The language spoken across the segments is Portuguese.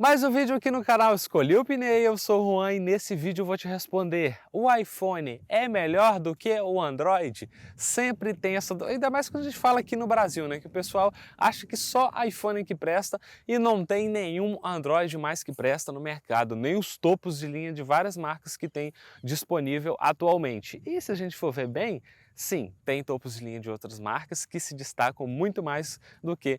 Mais um vídeo aqui no canal Escolhi Opinei, eu sou o Juan e nesse vídeo eu vou te responder: o iPhone é melhor do que o Android? Sempre tem essa, ainda mais quando a gente fala aqui no Brasil, né, que o pessoal acha que só iPhone que presta e não tem nenhum Android mais que presta no mercado, nem os topos de linha de várias marcas que tem disponível atualmente. E se a gente for ver bem, sim, tem topos de linha de outras marcas que se destacam muito mais do que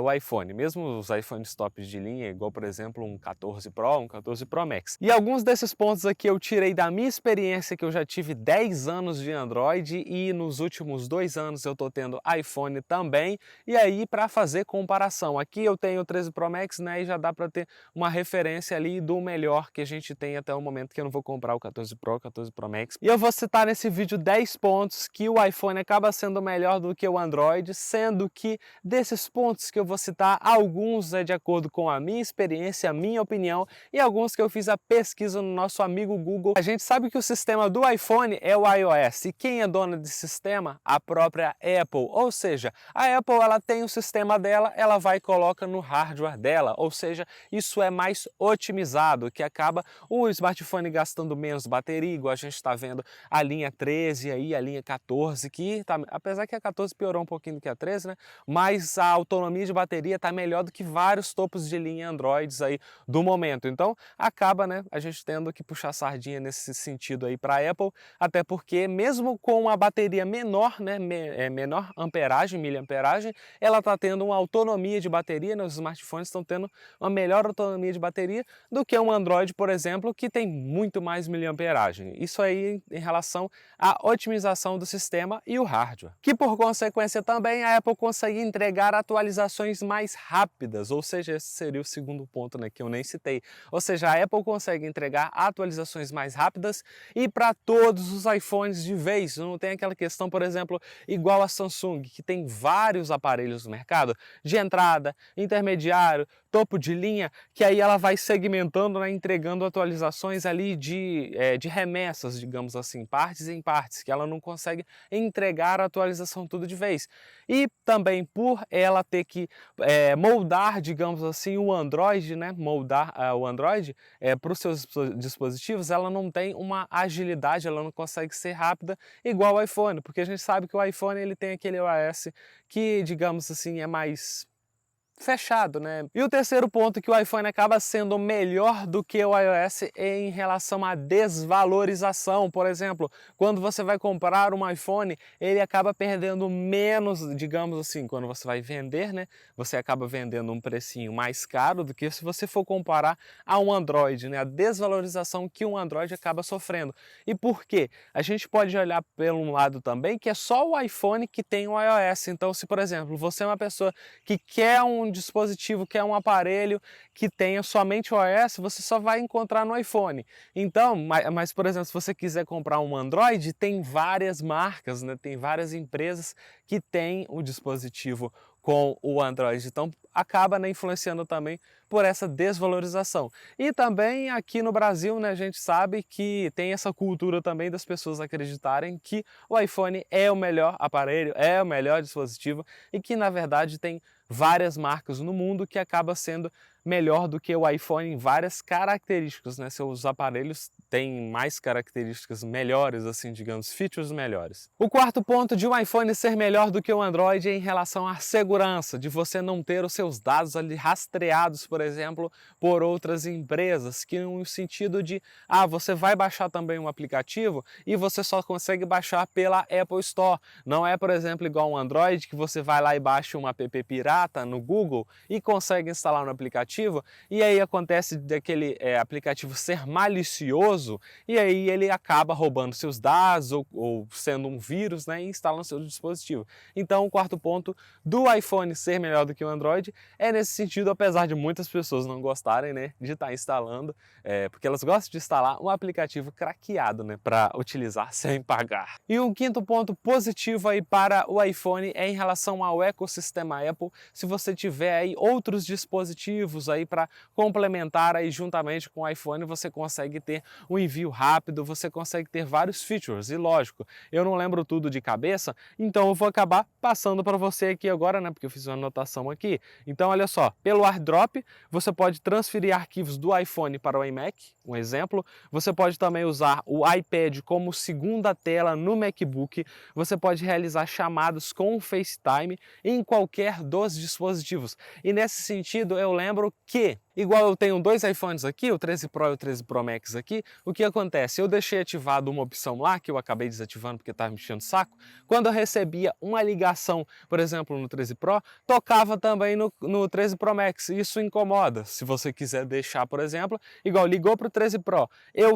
o iPhone, mesmo os iPhones tops de linha, igual por exemplo um 14 Pro, um 14 Pro Max. E alguns desses pontos aqui eu tirei da minha experiência, que eu já tive 10 anos de Android e nos últimos 2 anos eu tô tendo iPhone também, e aí para fazer comparação, aqui eu tenho o 13 Pro Max, né, e já dá para ter uma referência ali do melhor que a gente tem até o momento, que eu não vou comprar o 14 Pro, o 14 Pro Max. E eu vou citar nesse vídeo 10 pontos que o iPhone acaba sendo melhor do que o Android, sendo que desses pontos que eu vou citar, alguns é de acordo com a minha experiência, a minha opinião, e alguns que eu fiz a pesquisa no nosso amigo Google. A gente sabe que o sistema do iPhone é o iOS, e quem é dona desse sistema? A própria Apple, ou seja, a Apple ela tem o sistema dela, ela vai e coloca no hardware dela, ou seja, isso é mais otimizado, que acaba o smartphone gastando menos bateria, igual a gente está vendo a linha 13 aí, a linha 14, que tá, apesar que a 14 piorou um pouquinho do que a 13, né? Mas a autonomia de bateria está melhor do que vários topos de linha Androids aí do momento. Então acaba, né, a gente tendo que puxar sardinha nesse sentido aí para a Apple, até porque mesmo com a bateria menor, né, menor amperagem, miliamperagem, ela está tendo uma autonomia de bateria, né, os smartphones estão tendo uma melhor autonomia de bateria do que um Android, por exemplo, que tem muito mais miliamperagem. Isso aí em relação à otimização do sistema e o hardware. Que por consequência também a Apple consegue entregar atualizações mais rápidas, ou seja, esse seria o segundo ponto, né, que eu nem citei. Ou seja, a Apple consegue entregar atualizações mais rápidas e para todos os iPhones de vez. Não tem aquela questão, por exemplo, igual a Samsung, que tem vários aparelhos no mercado, de entrada, intermediário, topo de linha, que aí ela vai segmentando, né, entregando atualizações ali de remessas, digamos assim, partes em partes, que ela não consegue entregar a atualização tudo de vez. E também por ela ter que moldar, digamos assim, o Android, né, moldar o Android para os seus dispositivos, ela não tem uma agilidade, ela não consegue ser rápida igual o iPhone, porque a gente sabe que o iPhone ele tem aquele iOS que, digamos assim, é mais fechado, né? E o terceiro ponto que o iPhone acaba sendo melhor do que o iOS é em relação à desvalorização. Por exemplo, quando você vai comprar um iPhone, ele acaba perdendo menos, digamos assim, quando você vai vender, né? Você acaba vendendo um precinho mais caro do que se você for comparar a um Android, né? A desvalorização que um Android acaba sofrendo. E por quê? A gente pode olhar pelo lado também que é só o iPhone que tem o iOS. Então, se por exemplo, você é uma pessoa que quer um dispositivo, quer um aparelho que tenha somente o iOS, você só vai encontrar no iPhone. Então, mas por exemplo, se você quiser comprar um Android, tem várias marcas, né? Tem várias empresas que têm o dispositivo com o Android, então acaba, né, influenciando também por essa desvalorização. E também aqui no Brasil, né, a gente sabe que tem essa cultura também das pessoas acreditarem que o iPhone é o melhor aparelho, é o melhor dispositivo e que na verdade tem várias marcas no mundo que acaba sendo melhor do que o iPhone em várias características, né? Seus aparelhos têm mais características melhores, assim, digamos, features melhores. O quarto ponto de um iPhone ser melhor do que o Android é em relação à segurança, de você não ter os seus dados ali rastreados, por exemplo, por outras empresas, que no sentido de, você vai baixar também um aplicativo e você só consegue baixar pela Apple Store. Não é, por exemplo, igual um Android, que você vai lá e baixa um app pirata no Google e consegue instalar no aplicativo, e aí acontece daquele aplicativo ser malicioso e aí ele acaba roubando seus dados ou sendo um vírus, né, e instala no seu dispositivo. Então o quarto ponto do iPhone ser melhor do que o Android é nesse sentido, apesar de muitas pessoas não gostarem, né, de estar instalando, porque elas gostam de instalar um aplicativo craqueado, né, para utilizar sem pagar. E um quinto ponto positivo aí para o iPhone é em relação ao ecossistema Apple. Se você tiver aí outros dispositivos, features aí para complementar aí juntamente com o iPhone, você consegue ter um envio rápido, você consegue ter vários features. E lógico, eu não lembro tudo de cabeça, então eu vou acabar passando para você aqui agora, né, porque eu fiz uma anotação aqui. Então olha só, pelo AirDrop você pode transferir arquivos do iPhone para o iMac, um exemplo. Você pode também usar o iPad como segunda tela no MacBook. Você pode realizar chamadas com o FaceTime em qualquer dos dispositivos. E nesse sentido, eu lembro que, igual eu tenho dois iPhones aqui, o 13 Pro e o 13 Pro Max aqui, o que acontece? Eu deixei ativado uma opção lá, que eu acabei desativando porque estava me enchendo o saco. Quando eu recebia uma ligação, por exemplo, no 13 Pro, tocava também no 13 Pro Max. Isso incomoda. Se você quiser deixar, por exemplo, igual ligou para o 13 Pro,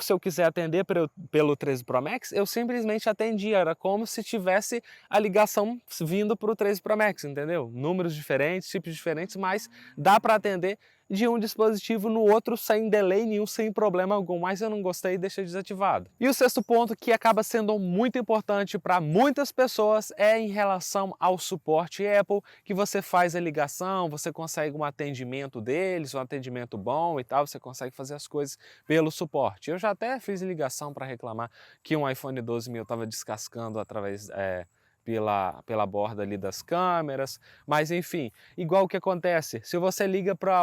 se eu quiser atender pelo 13 Pro Max, eu simplesmente atendia. Era como se tivesse a ligação vindo para o 13 Pro Max, entendeu? Números diferentes, tipos diferentes, mas dá para atender de um dispositivo no outro sem delay nenhum, sem problema algum, mas eu não gostei e deixei desativado. E o sexto ponto, que acaba sendo muito importante para muitas pessoas, é em relação ao suporte Apple, que você faz a ligação, você consegue um atendimento deles, um atendimento bom e tal, você consegue fazer as coisas pelo suporte. Eu já até fiz ligação para reclamar que um iPhone 12 meu estava descascando através pela borda ali das câmeras, mas enfim, igual o que acontece, se você liga para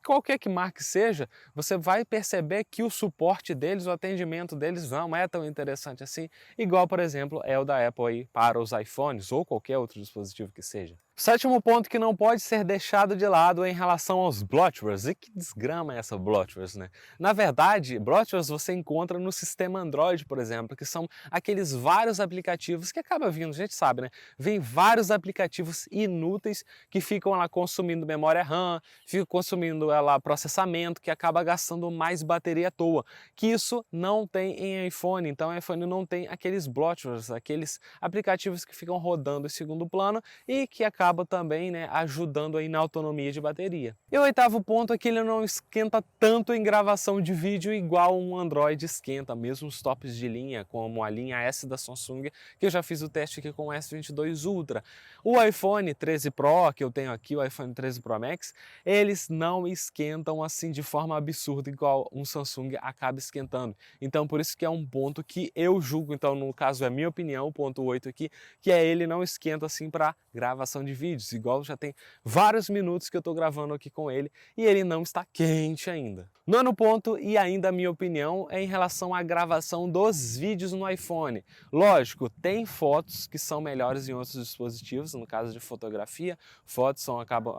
qualquer que marque seja, você vai perceber que o suporte deles, o atendimento deles não é tão interessante assim, igual, por exemplo, é o da Apple aí para os iPhones ou qualquer outro dispositivo que seja. O sétimo ponto que não pode ser deixado de lado é em relação aos bloatwares. E que desgrama é essa bloatwares, né? Na verdade, bloatwares você encontra no sistema Android, por exemplo, que são aqueles vários aplicativos que acaba vindo, a gente sabe, né? Vem vários aplicativos inúteis que ficam lá consumindo memória RAM, ficam consumindo lá processamento, que acaba gastando mais bateria à toa. Que isso não tem em iPhone, então o iPhone não tem aqueles bloatwares, aqueles aplicativos que ficam rodando em segundo plano e que acaba também, né, ajudando aí na autonomia de bateria. E o oitavo ponto é que ele não esquenta tanto em gravação de vídeo igual um Android esquenta, mesmo os tops de linha, como a linha S da Samsung, que eu já fiz o teste aqui com o S22 Ultra. O iPhone 13 Pro, que eu tenho aqui, o iPhone 13 Pro Max, eles não esquentam assim de forma absurda igual um Samsung acaba esquentando. Então por isso que é um ponto que eu julgo, então no caso é minha opinião, o ponto 8 aqui, que é ele não esquenta assim para gravação de vídeos, igual já tem vários minutos que eu estou gravando aqui com ele e ele não está quente ainda. Nono ponto, e ainda a minha opinião, é em relação à gravação dos vídeos no iPhone. Lógico, tem fotos que são melhores em outros dispositivos, no caso de fotografia, fotos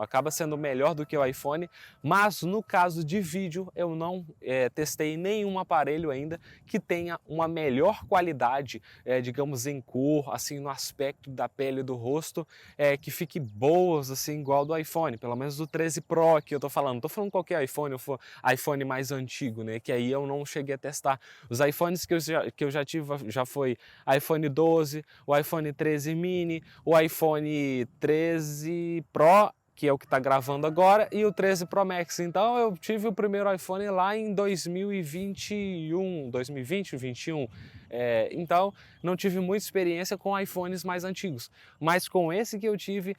acaba sendo melhor do que o iPhone, mas no caso de vídeo eu não testei nenhum aparelho ainda que tenha uma melhor qualidade, digamos em cor, assim no aspecto da pele do rosto, que fique boas assim igual do iPhone, pelo menos do 13 Pro que eu tô falando. Não tô falando qualquer iPhone, ou iPhone mais antigo, né? Que aí eu não cheguei a testar. Os iPhones que eu já tive já foi iPhone 12, o iPhone 13 mini, o iPhone 13 Pro, que é o que está gravando agora, e o 13 Pro Max. Então eu tive o primeiro iPhone lá em 2020, 2021. Então não tive muita experiência com iPhones mais antigos, mas com esse que eu tive,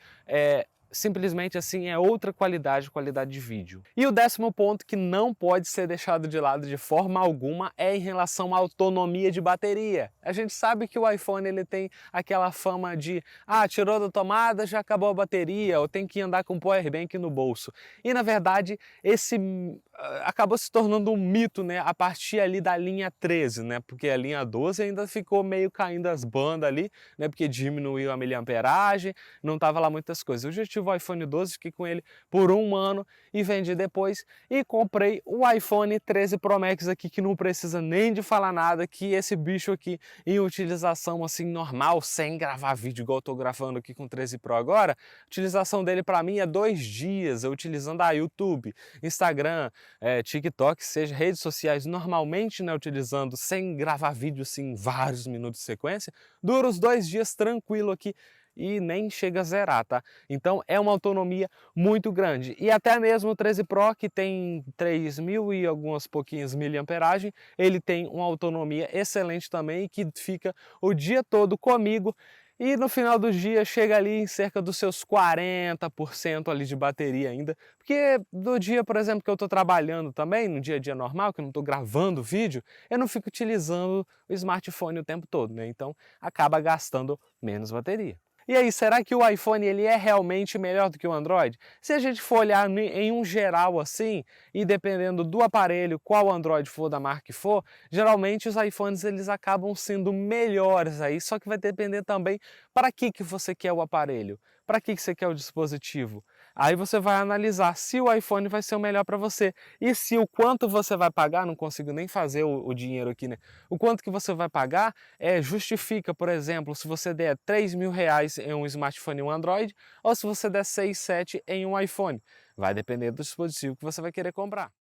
simplesmente assim é outra qualidade de vídeo. E o décimo ponto que não pode ser deixado de lado de forma alguma é em relação à autonomia de bateria. A gente sabe que o iPhone ele tem aquela fama de tirou da tomada, já acabou a bateria, ou tem que andar com o powerbank no bolso. E na verdade esse acabou se tornando um mito, né, a partir ali da linha 13, né, porque a linha 12 ainda ficou meio caindo as bandas ali, né, porque diminuiu a miliamperagem, não tava lá muitas coisas. Eu já tive o iPhone 12, fiquei com ele por um ano e vendi depois e comprei o iPhone 13 Pro Max aqui, que não precisa nem de falar nada, que esse bicho aqui em utilização assim normal, sem gravar vídeo igual eu tô gravando aqui com o 13 Pro agora, a utilização dele para mim é 2 dias, eu utilizando YouTube, Instagram, TikTok, seja redes sociais, normalmente, né, utilizando sem gravar vídeo assim vários minutos de sequência, dura os 2 dias tranquilo aqui e nem chega a zerar, tá? Então é uma autonomia muito grande. E até mesmo o 13 Pro, que tem 3.000 e algumas pouquinhas miliamperagem, ele tem uma autonomia excelente também, que fica o dia todo comigo. e no final do dia chega ali em cerca dos seus 40% ali de bateria ainda, porque no dia, por exemplo, que eu estou trabalhando também, no dia a dia normal, que eu não estou gravando vídeo, eu não fico utilizando o smartphone o tempo todo, né? Então acaba gastando menos bateria. E aí, será que o iPhone ele é realmente melhor do que o Android? Se a gente for olhar em um geral assim, e dependendo do aparelho, qual Android for, da marca que for, geralmente os iPhones eles acabam sendo melhores aí, só que vai depender também para que você quer o aparelho, para que você quer o dispositivo. Aí você vai analisar se o iPhone vai ser o melhor para você e se o quanto você vai pagar, não consigo nem fazer o dinheiro aqui, né? O quanto que você vai pagar justifica, por exemplo, se você der R$ 3.000 em um smartphone e um Android ou se você der 6, 7 em um iPhone. Vai depender do dispositivo que você vai querer comprar.